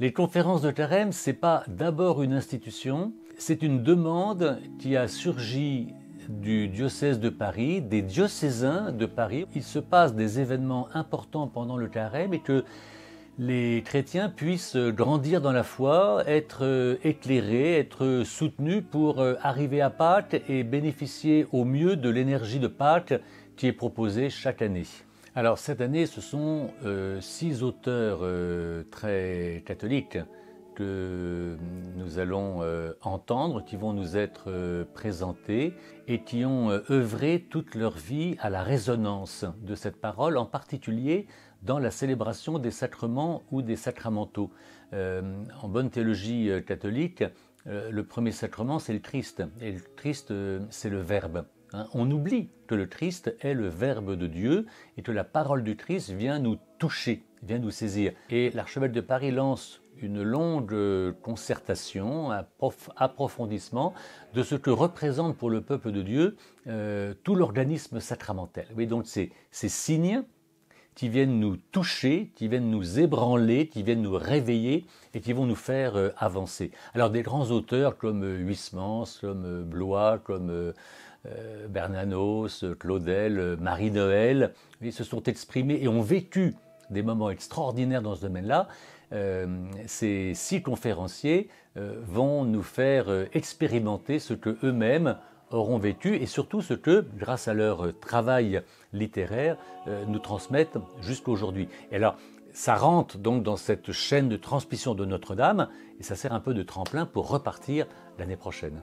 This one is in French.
Les conférences de Carême, ce n'est pas d'abord une institution, c'est une demande qui a surgi du diocèse de Paris, des diocésains de Paris. Il se passe des événements importants pendant le Carême et que les chrétiens puissent grandir dans la foi, être éclairés, être soutenus pour arriver à Pâques et bénéficier au mieux de l'énergie de Pâques qui est proposée chaque année. Alors cette année, ce sont 6 auteurs très catholiques que nous allons entendre, qui vont nous être présentés et qui ont œuvré toute leur vie à la résonance de cette parole, en particulier dans la célébration des sacrements ou des sacramentaux. En bonne théologie catholique, le premier sacrement, c'est le Christ, et le Christ, c'est le Verbe. On oublie que le Christ est le Verbe de Dieu et que la parole du Christ vient nous toucher, vient nous saisir. Et l'archevêque de Paris lance une longue concertation, un approfondissement de ce que représente pour le peuple de Dieu tout l'organisme sacramentel. Oui, donc ces signes qui viennent nous toucher, qui viennent nous ébranler, qui viennent nous réveiller et qui vont nous faire avancer. Alors des grands auteurs comme Huysmans, comme Blois, comme Bernanos, Claudel, Marie-Noël, ils se sont exprimés et ont vécu des moments extraordinaires dans ce domaine-là. Ces 6 conférenciers vont nous faire expérimenter ce que eux-mêmes auront vécu et surtout ce que, grâce à leur travail littéraire, nous transmettent jusqu'à aujourd'hui. Et alors, ça rentre donc dans cette chaîne de transmission de Notre-Dame et ça sert un peu de tremplin pour repartir l'année prochaine.